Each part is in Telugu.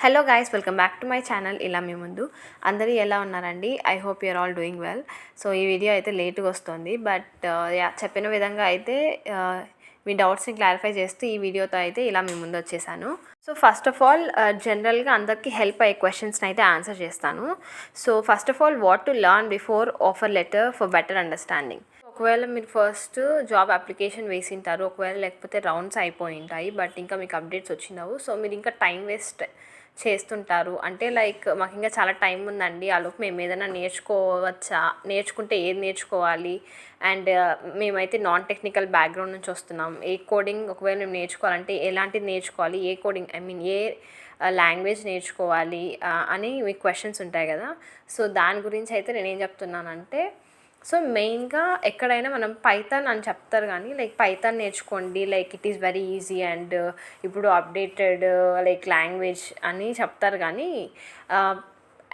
Hello guys, welcome back to my channel. ఇలా మీ ముందు అందరూ ఎలా ఉన్నారండి? I hope you're all doing well. So ఈ వీడియో అయితే లేట్గా వస్తుంది, బట్ చెప్పిన విధంగా అయితే మీ డౌట్స్ని క్లారిఫై చేస్తూ ఈ వీడియోతో అయితే ఇలా మీ ముందు వచ్చేసాను. సో ఫస్ట్ ఆఫ్ ఆల్ జనరల్గా అందరికీ హెల్ప్ అయ్యే క్వశ్చన్స్ని అయితే ఆన్సర్ చేస్తాను. So first of all, what to learn before offer letter for better understanding. ఒకవేళ మీరు ఫస్ట్ జాబ్ అప్లికేషన్ వేసింటారు, ఒకవేళ లేకపోతే రౌండ్స్ అయిపోయి ఉంటాయి, బట్ ఇంకా మీకు అప్డేట్స్ వచ్చినావు. సో మీరు ఇంకా టైం వేస్ట్ చేస్తుంటారు. అంటే లైక్ మాకు ఇంకా చాలా టైం ఉందండి, ఆలోపు మేము ఏదైనా నేర్చుకోవచ్చా, నేర్చుకుంటే ఏది నేర్చుకోవాలి, అండ్ మేమైతే నాన్ టెక్నికల్ బ్యాక్గ్రౌండ్ నుంచి వస్తున్నాం. ఏ కోడింగ్ ఒకవేళ మేము నేర్చుకోవాలంటే ఎలాంటిది నేర్చుకోవాలి, ఏ కోడింగ్ ఏ లాంగ్వేజ్ నేర్చుకోవాలి అని మీకు క్వశ్చన్స్ ఉంటాయి కదా. సో దాని గురించి అయితే నేనేం చెప్తున్నానంటే, సో మెయిన్గా ఎక్కడైనా మనం పైథాన్ అని చెప్తారు, కానీ లైక్ పైథాన్ నేర్చుకోండి, like it is very easy and ఇప్పుడు అప్డేటెడ్ లైక్ లాంగ్వేజ్ అని చెప్తారు. కానీ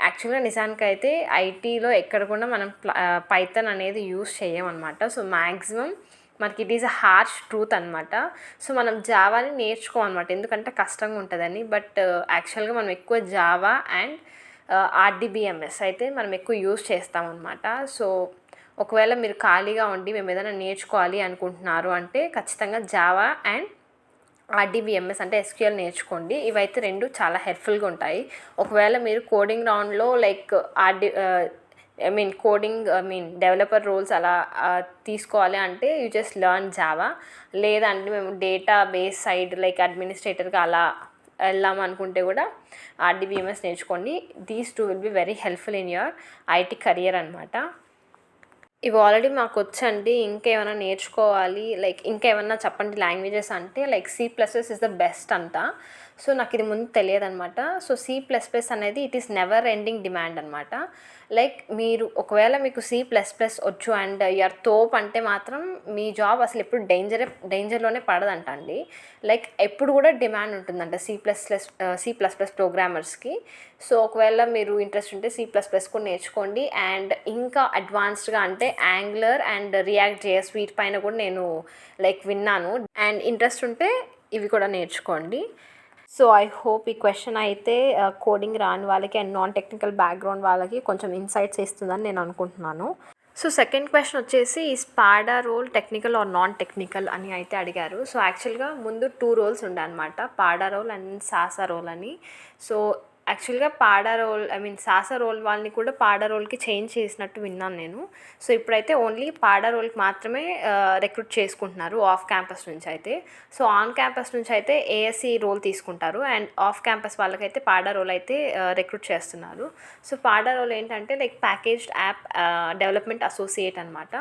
యాక్చువల్గా నిజానికైతే ఐటీలో ఎక్కడ కూడా మనం పైథాన్ అనేది యూస్ చేయమన్నమాట. సో మ్యాక్సిమం మనకి it is a harsh truth అనమాట. సో మనం జావాని నేర్చుకోమన్నమాట, ఎందుకంటే కష్టంగా ఉంటుందని. బట్ యాక్చువల్గా మనం ఎక్కువ జావా అండ్ ఆర్డిబిఎంఎస్ అయితే మనం ఎక్కువ యూస్ చేస్తామన్నమాట. సో ఒకవేళ మీరు ఖాళీగా ఉండి మేము ఏదైనా నేర్చుకోవాలి అనుకుంటున్నారు అంటే ఖచ్చితంగా జావా అండ్ ఆర్డిబిఎంఎస్ అంటే ఎస్క్యూఎల్ నేర్చుకోండి. ఇవైతే రెండు చాలా హెల్ప్ఫుల్గా ఉంటాయి. ఒకవేళ మీరు కోడింగ్ రౌండ్లో లైక్ డెవలపర్ రోల్స్ అలా తీసుకోవాలి అంటే యూ జస్ట్ లెర్న్ జావా. లేదంటే మేము డేటా బేస్ సైడ్ లైక్ అడ్మినిస్ట్రేటర్గా అలా వెళ్దాం అనుకుంటే కూడా ఆర్డిబిఎంఎస్ నేర్చుకోండి. These two will be very helpful in your IT career అనమాట. ఇవి ఆల్రెడీ మాకు వచ్చండి, ఇంకేమైనా నేర్చుకోవాలి, లైక్ ఇంకేమన్నా చెప్పండి లాంగ్వేజెస్ అంటే like C++ is the best అంట. సో నాకు ఇది ముందు తెలియదు అనమాట. సో C++ అనేది it is never ending demand అనమాట. లైక్ మీరు ఒకవేళ మీకు C++ వచ్చు అండ్ యూఆర్ తోప్ అంటే మాత్రం మీ జాబ్ అసలు ఎప్పుడు డేంజర్లోనే పడదంట అండి. లైక్ ఎప్పుడు కూడా డిమాండ్ ఉంటుందంట C++ ప్రోగ్రామర్స్కి. సో ఒకవేళ మీరు ఇంట్రెస్ట్ ఉంటే C++ కూడా నేర్చుకోండి. అండ్ ఇంకా అడ్వాన్స్డ్గా అంటే యాంగులర్ అండ్ రియాక్ట్ జేఎస్ వీటి పైన కూడా నేను లైక్ విన్నాను. అండ్ ఇంట్రెస్ట్ ఉంటే ఇవి కూడా నేర్చుకోండి. సో ఐ హోప్ ఈ క్వశ్చన్ అయితే కోడింగ్ రాని వాళ్ళకి అండ్ నాన్ టెక్నికల్ బ్యాక్గ్రౌండ్ వాళ్ళకి కొంచెం ఇన్సైట్స్ ఇస్తుందని నేను అనుకుంటున్నాను. సో సెకండ్ క్వశ్చన్ వచ్చేసి, ఈ స్పాడా role technical or non technical అని అయితే అడిగారు. సో యాక్చువల్గా ముందు 2 రోల్స్ ఉండే అనమాట, పాడా రోల్ అండ్ సాసా రోల్ అని. సో యాక్చువల్గా పాడా రోల్ సాసా రోల్ వాళ్ళని కూడా పాడా రోల్కి చేంజ్ చేసినట్టు విన్నాను నేను. సో ఇప్పుడైతే ఓన్లీ పాడా రోల్కి మాత్రమే రిక్రూట్ చేసుకుంటున్నారు ఆఫ్ క్యాంపస్ నుంచి అయితే. సో ఆన్ క్యాంపస్ నుంచి అయితే ఏఎస్సి రోల్ తీసుకుంటారు అండ్ ఆఫ్ క్యాంపస్ వాళ్ళకైతే పాడా రోల్ అయితే రిక్రూట్ చేస్తున్నారు. సో పాడా రోల్ ఏంటంటే like packaged app development associate అనమాట.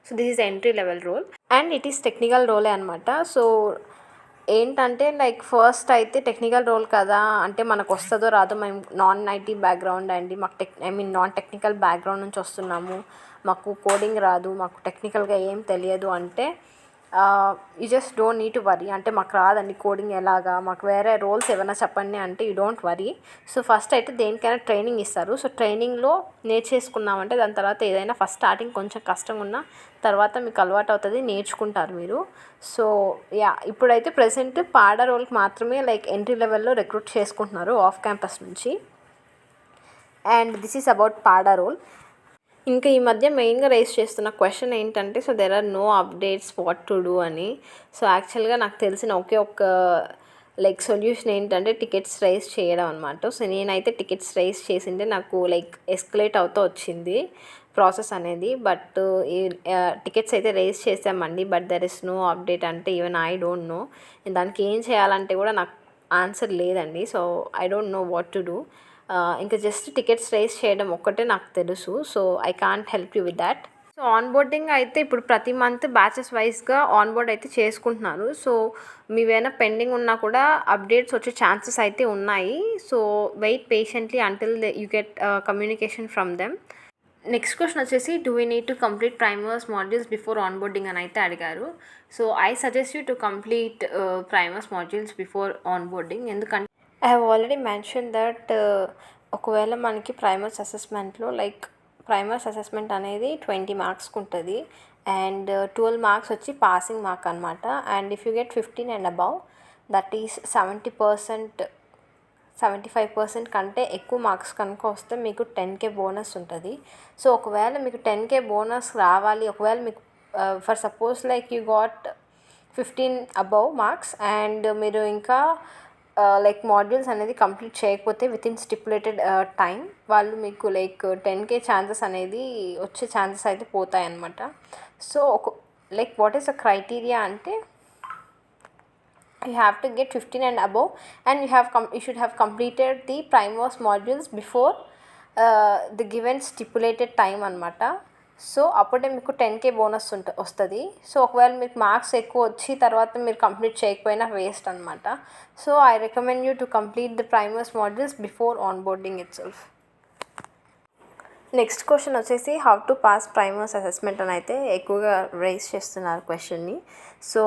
So this is entry level role and it is technical రోలే అనమాట. సో ఏంటంటే లైక్ ఫస్ట్ అయితే టెక్నికల్ రోల్ కదా, అంటే మనకు వస్తుందో రాదో, మేము నాన్ ఐటీ బ్యాక్గ్రౌండ్ అండి, మాకు నాన్ టెక్నికల్ బ్యాక్గ్రౌండ్ నుంచి వస్తున్నాము, మాకు కోడింగ్ రాదు, మాకు టెక్నికల్గా ఏం తెలియదు అంటే you just don't need to worry. అంటే మాకు రాదండి కోడింగ్ ఎలాగా, మాకు వేరే రోల్స్ ఏమైనా చెప్పండి అంటే you don't worry. So first అయితే దేనికైనా ట్రైనింగ్ ఇస్తారు. సో ట్రైనింగ్లో నేర్చేసుకున్నామంటే దాని తర్వాత ఏదైనా ఫస్ట్ స్టార్టింగ్ కొంచెం కష్టంగా ఉన్నా తర్వాత మీకు అలవాటు అవుతుంది, నేర్చుకుంటారు మీరు. సో ఇప్పుడైతే ప్రెసెంట్ పాడా రోల్కి మాత్రమే లైక్ ఎంట్రీ లెవెల్లో రిక్రూట్ చేసుకుంటున్నారు ఆఫ్ క్యాంపస్ నుంచి. And this is about PADA role. ఇంకా ఈ మధ్య మెయిన్గా రైజ్ చేస్తున్న క్వశ్చన్ ఏంటంటే, so there are no updates what to do అని. సో యాక్చువల్గా నాకు తెలిసిన ఒకే ఒక్క లైక్ సొల్యూషన్ ఏంటంటే టికెట్స్ రైజ్ చేయడం అనమాట. సో నేనైతే టికెట్స్ రైజ్ చేసింటే నాకు లైక్ ఎస్కలేట్ అవుతూ వచ్చింది ప్రాసెస్ అనేది. బట్ ఈ టికెట్స్ అయితే రైజ్ చేసామండి, but there is no update అంటే ఈవెన్ ఐ డోంట్ నో. దానికి ఏం చేయాలంటే కూడా నాకు ఆన్సర్ లేదండి. So I don't know what to do. ఇంకా జస్ట్ టికెట్స్ రైజ్ చేయడం ఒక్కటే నాకు తెలుసు. So I can't help you with that. So onboarding అయితే ఇప్పుడు ప్రతి మంత్ బ్యాచెస్ వైజ్గా ఆన్బోర్డ్ అయితే చేసుకుంటున్నారు. సో మీవేమైనా పెండింగ్ ఉన్నా కూడా అప్డేట్స్ వచ్చే ఛాన్సెస్ అయితే ఉన్నాయి. So wait patiently until you get communication from them. Next question వచ్చేసి, do we need to complete primers modules before onboarding అని అయితే అడిగారు. So I suggest you to complete primers modules before onboarding. ఎందుకంటే I have already mention that ఒకవేళ మనకి ప్రైమర్స్ అసెస్మెంట్లో లైక్ ప్రైమర్స్ అసెస్మెంట్ అనేది 20 మార్క్స్కి ఉంటుంది అండ్ 12 మార్క్స్ వచ్చి పాసింగ్ మార్క్ అనమాట. And if you get 15 and above, that is 70% 75% కంటే ఎక్కువ మార్క్స్ కనుక వస్తే మీకు 10K బోనస్ ఉంటుంది. సో ఒకవేళ మీకు 10K బోనస్ రావాలి, ఒకవేళ మీకు for suppose like you got 15 above marks and మీరు ఇంకా లైక్ మాడ్యూల్స్ అనేది కంప్లీట్ చేయకపోతే వితిన్ స్టిపులేటెడ్ టైం వాళ్ళు మీకు లైక్ 10K ఛాన్సెస్ అనేది వచ్చే ఛాన్సెస్ అయితే పోతాయి అన్నమాట. సో ఒక like what is the criteria అంటే you have to get 15 and above and you should have completed the primos modules before the given stipulated time అనమాట. సో అప్పుడే మీకు 10K బోనస్ వస్తుంది. సో ఒకవేళ మీకు మార్క్స్ ఎక్కువ వచ్చి తర్వాత మీరు కంప్లీట్ చేయకపోయినా వేస్ట్ అనమాట. So I recommend you to complete the primers modules before onboarding itself. Next question వచ్చేసి how to pass primers assessment అని అయితే ఎక్కువగా రైజ్ చేస్తున్నారు క్వశ్చన్ని. సో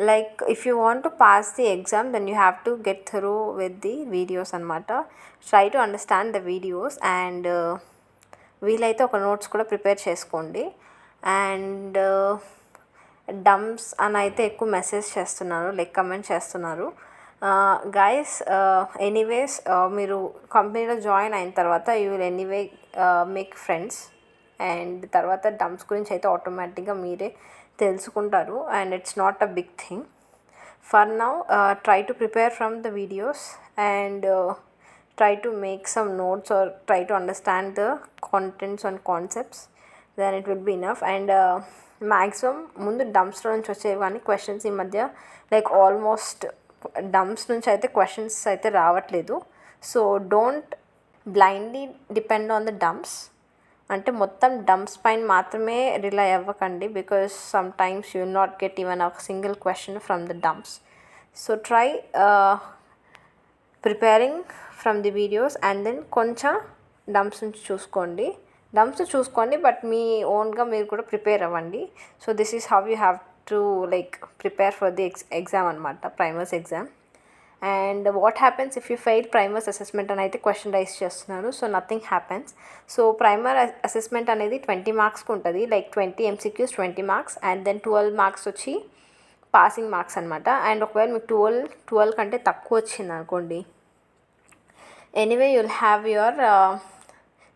like if you want to pass the exam then you have to get through with the videos అనమాట. try to understand the videos and వీలైతే ఒక నోట్స్ కూడా ప్రిపేర్ చేసుకోండి. అండ్ డమ్స్ అని అయితే ఎక్కువ మెసేజ్ చేస్తున్నారు, లైక్ కమెంట్ చేస్తున్నారు. గైస్ ఎనీవేస్ మీరు కంపెనీలో జాయిన్ అయిన తర్వాత you will anyway make friends and తర్వాత డమ్స్ గురించి అయితే ఆటోమేటిక్గా మీరే తెలుసుకుంటారు and it's not a big thing. For now try to prepare from the videos and try to make some notes or try to understand the contents and concepts, then it will be enough. And maximum ముందు డమ్స్లో నుంచి వచ్చేవి కానీ క్వశ్చన్స్ ఈ మధ్య లైక్ ఆల్మోస్ట్ డమ్స్ నుంచి అయితే క్వశ్చన్స్ అయితే రావట్లేదు. So don't blindly depend on the dumps, అంటే మొత్తం డమ్స్ పైన మాత్రమే రిలై అవ్వకండి because sometimes you will not get even a single question from the dumps. So try preparing from the videos and then కొంచెం డమ్స్ నుంచి చూసుకోండి బట్ మీ ఓన్గా మీరు కూడా ప్రిపేర్ అవ్వండి. So this is how you have to like prepare for the exam అనమాట, primers exam. And what happens if you fail primers assessment అని అయితే క్వశ్చన్ రైజ్ చేస్తున్నారు. So nothing happens. So primer assessment అనేది 20 మార్క్స్కి ఉంటుంది, like 20 MCQs 20 marks and then 12 marks వచ్చి పాసింగ్ మార్క్స్ అనమాట. అండ్ ఒకవేళ మీకు 12 కంటే తక్కువ వచ్చింది అనుకోండి, anyway you will have your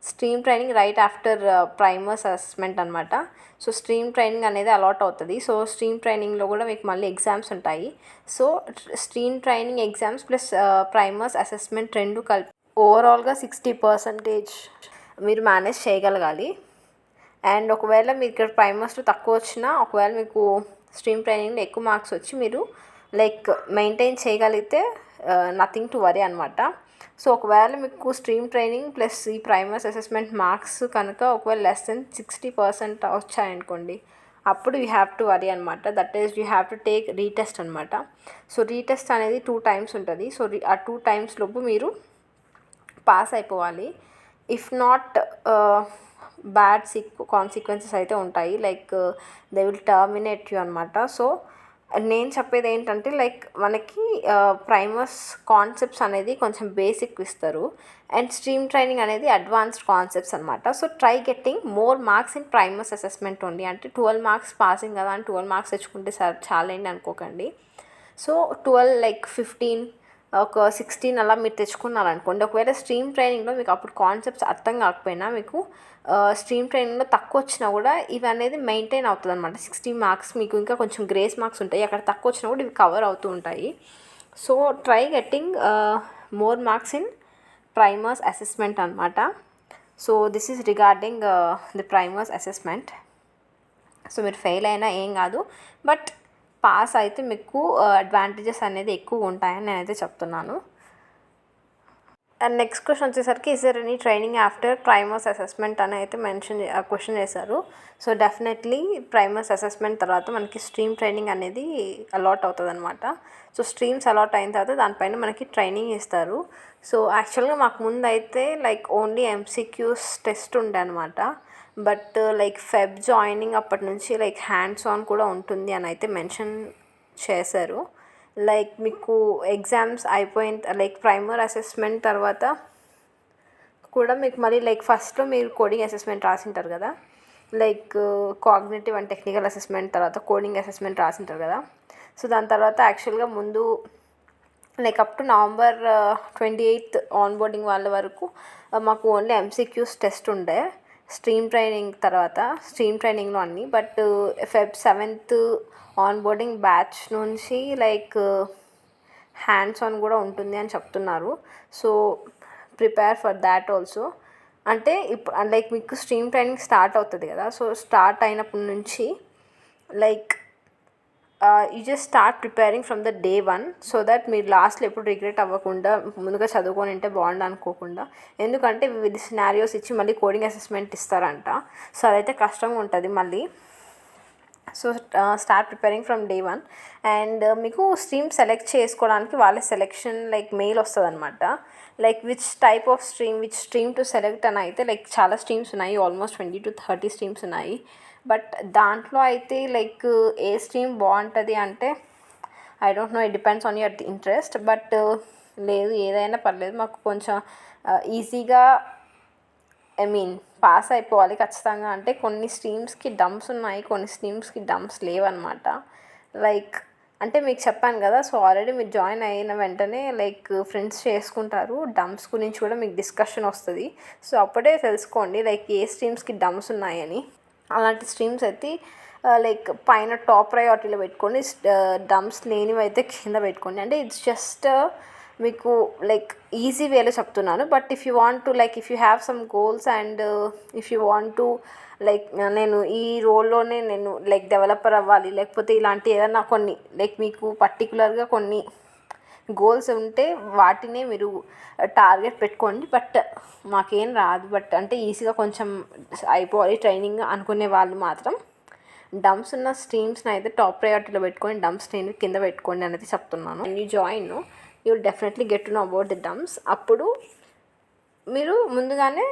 stream training right after primers assessment అనమాట. సో స్ట్రీమ్ ట్రైనింగ్ అనేది అలాట్ అవుతుంది. సో స్ట్రీమ్ ట్రైనింగ్లో కూడా మీకు మళ్ళీ ఎగ్జామ్స్ ఉంటాయి. So stream training exams plus primers assessment రెండు కలిపి ఓవరాల్గా 60% మీరు మేనేజ్ చేయగలగాలి. అండ్ ఒకవేళ మీకు ఇక్కడ ప్రైమర్స్లో తక్కువ వచ్చినా, ఒకవేళ మీకు స్ట్రీమ్ ట్రైనింగ్లో ఎక్కువ మార్క్స్ వచ్చి మీరు లైక్ మెయింటైన్ చేయగలిగితే నథింగ్ టు వరీ అనమాట. సో ఒకవేళ మీకు స్ట్రీమ్ ట్రైనింగ్ ప్లస్ ఈ ప్రైమర్స్ అసెస్మెంట్ మార్క్స్ కనుక ఒకవేళ లెస్ దెన్ 60% వచ్చాయనుకోండి, అప్పుడు యూ హ్యావ్ టు వరీ అనమాట. That is you have to take retest అనమాట. సో రీటెస్ట్ అనేది 2 times ఉంటుంది. సో ఆ 2 times లోపు మీరు పాస్ అయిపోవాలి. ఇఫ్ నాట్ బ్యాడ్ కాన్సిక్వెన్సెస్ అయితే ఉంటాయి, like they will terminate you అనమాట. సో నేను చెప్పేది ఏంటంటే లైక్ మనకి ప్రైమర్స్ కాన్సెప్ట్స్ అనేది కొంచెం బేసిక్ ఇస్తారు అండ్ స్ట్రీమ్ ట్రైనింగ్ అనేది అడ్వాన్స్డ్ కాన్సెప్ట్స్ అనమాట. So try getting more marks in primers assessment only. అంటే 12 మార్క్స్ పాసింగ్ కదా అని 12 మార్క్స్ తెచ్చుకుంటే సార్ చాలండి అనుకోకండి. సో 12 లైక్ 15 ఒక 16 అలా మీరు తెచ్చుకున్నారనుకోండి. ఒకవేళ స్ట్రీమ్ ట్రైనింగ్లో మీకు అప్పుడు కాన్సెప్ట్స్ అర్థం కాకపోయినా మీకు స్ట్రీమ్ ట్రైనింగ్లో తక్కువ వచ్చినా కూడా ఇవి అనేది మెయింటైన్ అవుతుంది అనమాట. 60 మార్క్స్ మీకు ఇంకా కొంచెం గ్రేస్ మార్క్స్ ఉంటాయి, అక్కడ తక్కువ వచ్చినా కూడా ఇవి కవర్ అవుతూ ఉంటాయి. So try getting more marks in primers assessment అనమాట. So this is regarding the primers assessment. So మీరు ఫెయిల్ అయినా ఏం కాదు, బట్ పాస్ అయితే మీకు అడ్వాంటేజెస్ అనేది ఎక్కువ ఉంటాయని నేనైతే చెప్తున్నాను. అండ్ నెక్స్ట్ క్వశ్చన్ వచ్చేసరికి is there any training after primers assessment అని అయితే క్వశ్చన్ చేశారు. సో డెఫినెట్లీ ప్రైమర్స్ అసెస్మెంట్ తర్వాత మనకి స్ట్రీమ్ ట్రైనింగ్ అనేది అలాట్ అవుతుంది అనమాట. సో స్ట్రీమ్స్ అలాట్ అయిన తర్వాత దానిపైన మనకి ట్రైనింగ్ ఇస్తారు. సో యాక్చువల్గా మాకు ముందు అయితే లైక్ ఓన్లీ MCQs టెస్ట్ ఉండే అనమాట. బట్ లైక్ ఫెబ్ జాయినింగ్ అప్పటి నుంచి లైక్ హ్యాండ్స్ ఆన్ కూడా ఉంటుంది అని అయితే మెన్షన్ చేశారు. లైక్ మీకు ఎగ్జామ్స్ అయిపోయిన లైక్ ప్రైమర్ అసెస్మెంట్ తర్వాత కూడా మీకు మళ్ళీ లైక్ ఫస్ట్లో మీరు కోడింగ్ అసెస్మెంట్ రాసింటారు కదా, like cognitive and technical assessment తర్వాత కోడింగ్ అసెస్మెంట్ రాసింటారు కదా. సో దాని తర్వాత యాక్చువల్గా ముందు like up to November 28th onboarding వాళ్ళ వరకు మాకు ఓన్లీ ఎంసీక్యూస్ టెస్ట్ ఉండే స్ట్రీమ్ ట్రైనింగ్లో అన్నీ. But Feb 7th onboarding batch నుంచి లైక్ హ్యాండ్స్ ఆన్ కూడా ఉంటుంది అని చెప్తున్నారు. So prepare for that also. అంటే ఇప్పుడు లైక్ మీకు స్ట్రీమ్ ట్రైనింగ్ స్టార్ట్ అవుతుంది కదా, సో స్టార్ట్ అయినప్పటి నుంచి like you just start preparing from the day 1 so that మీరు లాస్ట్లో ఎప్పుడు రిగ్రెట్ అవ్వకుండా ముందుగా చదువుకొని ఉంటే బాగుండు అనుకోకుండా. ఎందుకంటే వివిధ సినారియోస్ ఇచ్చి మళ్ళీ కోడింగ్ అసెస్మెంట్ ఇస్తారంట, సో అదైతే కష్టంగా ఉంటుంది మళ్ళీ. So start preparing from day 1 and మీకు స్ట్రీమ్ సెలెక్ట్ చేసుకోవడానికి వాళ్ళ సెలెక్షన్ లైక్ మెయిల్ వస్తుంది అనమాట. Like which type of stream to select అని అయితే లైక్ చాలా స్ట్రీమ్స్ ఉన్నాయి, ఆల్మోస్ట్ 20 to 30 స్ట్రీమ్స్ ఉన్నాయి. బట్ దాంట్లో అయితే లైక్ ఏ స్ట్రీమ్ బాగుంటుంది అంటే I don't know, it depends on your interest. But లేదు ఏదైనా పర్లేదు, మాకు కొంచెం ఈజీగా పాస్ అయిపోవాలి ఖచ్చితంగా. అంటే కొన్ని స్ట్రీమ్స్కి డమ్స్ ఉన్నాయి, కొన్ని స్ట్రీమ్స్కి డమ్స్ లేవన్నమాట. లైక్ అంటే మీకు చెప్పాను కదా, సో ఆల్రెడీ మీరు జాయిన్ అయిన వెంటనే లైక్ ఫ్రెండ్స్ చేసుకుంటారు, డమ్స్ గురించి కూడా మీకు డిస్కషన్ వస్తుంది. సో అప్పుడే తెలుసుకోండి లైక్ ఏ స్ట్రీమ్స్కి డమ్స్ ఉన్నాయని. అలాంటి స్ట్రీమ్స్ అయితే లైక్ పైన టాప్ ప్రయారిటీలో పెట్టుకోండి, డమ్స్ లేనివి అయితే కింద పెట్టుకోండి. అంటే ఇట్స్ జస్ట్ మీకు లైక్ ఈజీ వేలో చెప్తున్నాను. But if you want to like if you have some goals and if you want to like నేను ఈ రోల్లోనే నేను లైక్ డెవలపర్ అవ్వాలి, లేకపోతే ఇలాంటి ఏదైనా కొన్ని లైక్ మీకు పర్టికులర్గా కొన్ని గోల్స్ ఉంటే వాటినే మీరు టార్గెట్ పెట్టుకోండి. బట్ మాకేం రాదు, బట్ అంటే ఈజీగా కొంచెం అయిపోవాలి ట్రైనింగ్ అనుకునే వాళ్ళు మాత్రం డమ్స్ ఉన్న స్ట్రీమ్స్ని అయితే టాప్ ప్రయారిటీలో పెట్టుకొని డమ్స్ నేను కింద పెట్టుకోండి అనేది చెప్తున్నాను. And you join you will definitely get to know about the డమ్స్. అప్పుడు మీరు ముందుగానే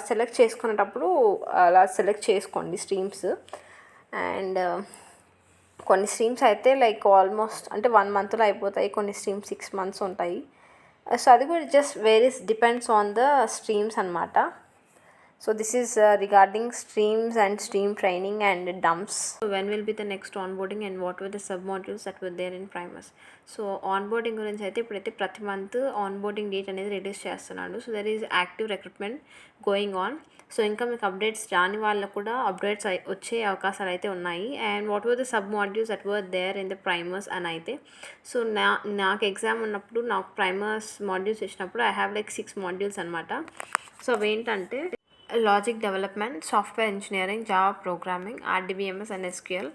సెలెక్ట్ చేసుకునేటప్పుడు అలా సెలెక్ట్ చేసుకోండి స్ట్రీమ్స్. అండ్ కొన్ని స్ట్రీమ్స్ అయితే లైక్ ఆల్మోస్ట్ అంటే 1 monthలో అయిపోతాయి, కొన్ని స్ట్రీమ్స్ 6 months ఉంటాయి. సో అది కూడా just varies depends on the streams అనమాట. So this is regarding streams and stream training and డమ్స్. When will be the next onboarding and what were the sub modules that were there in primers. So onboarding గురించి అయితే ఇప్పుడైతే ప్రతి మంత్ ఆన్బోర్డింగ్ డేట్ అనేది రిలీజ్ చేస్తున్నాడు. So there is active recruitment going on. So ఇంకా మీకు అప్డేట్స్ రాని వాళ్ళకు కూడా అప్డేట్స్ వచ్చే అవకాశాలు అయితే ఉన్నాయి. And what were the sub modules that were there in the primers అని అయితే, సో నాకు ఎగ్జామ్ ఉన్నప్పుడు నాకు ప్రైమర్స్ మాడ్యూల్స్ ఇచ్చినప్పుడు ఐ హ్యావ్ లైక్ 6 మాడ్యూల్స్ అనమాట. సో అవేంటంటే logic development, software engineering, Java programming, RDBMS and SQL,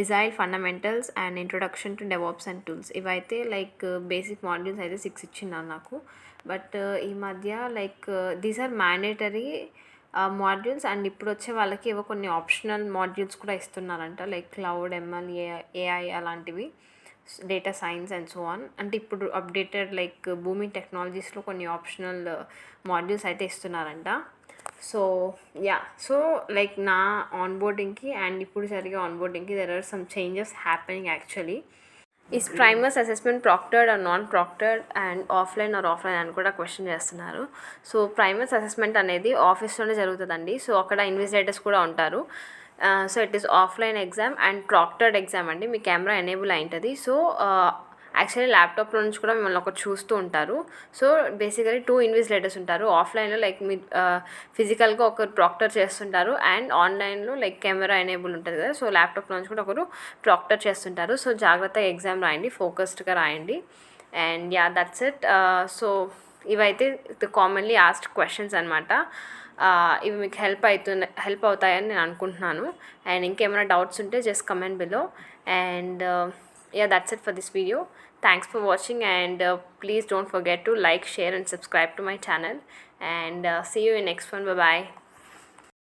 agile fundamentals and introduction to DevOps and tools. ఇవైతే లైక్ బేసిక్ మాడ్యూల్స్ అయితే 6 ఇచ్చినారు నాకు. బట్ ఈ మధ్య like these are mandatory modules and ఇప్పుడు వచ్చే వాళ్ళకి ఏవో కొన్ని ఆప్షనల్ మాడ్యూల్స్ కూడా ఇస్తున్నారంట, లైక్ క్లౌడ్, ML, AI అలాంటివి, data science and so on. అంటే ఇప్పుడు అప్డేటెడ్ లైక్ భూమి టెక్నాలజీస్లో కొన్ని ఆప్షనల్ మాడ్యూల్స్ అయితే ఇస్తున్నారంట. సో యా, సో లైక్ నా ఆన్బోర్డింగ్కి అండ్ ఇప్పుడు జరిగే ఆన్బోర్డింగ్కి there are some changes happening actually. Is primers assessment proctored or non proctored and offline అని కూడా క్వశ్చన్ చేస్తున్నారు. సో ప్రైమర్స్ అసెస్మెంట్ అనేది ఆఫీస్లోనే జరుగుతుందండి. సో అక్కడ ఇన్విజిలేటర్స్ కూడా ఉంటారు. So it is offline exam and proctored exam అండి. మీ కెమెరా ఎనేబుల్ అయింటుంది. సో యాక్చువల్లీ ల్యాప్టాప్లో నుంచి కూడా మిమ్మల్ని ఒకటి చూస్తూ ఉంటారు. సో బేసికలీ 2 ఇన్విజిలేటర్స్ ఉంటారు. ఆఫ్లైన్లో లైక్ మీ ఫిజికల్గా ఒకరు ప్రాక్టర్ చేస్తుంటారు అండ్ ఆన్లైన్లో లైక్ కెమెరా ఎనేబుల్ ఉంటుంది కదా, సో ల్యాప్టాప్లో నుంచి కూడా ఒకరు ప్రాక్టర్ చేస్తుంటారు. సో జాగ్రత్తగా ఎగ్జామ్ రాయండి, ఫోకస్డ్గా రాయండి. And yeah, that's it. So ఇవైతే కామన్లీ ఆస్క్డ్ క్వశ్చన్స్ అనమాట. ఇవి మీకు హెల్ప్ అవుతాయని నేను అనుకుంటున్నాను. అండ్ ఇంకేమైనా డౌట్స్ ఉంటే just comment below. And yeah, that's it for this video. Thanks for watching and please don't forget to like, share and subscribe to my channel and see you in next one. Bye bye.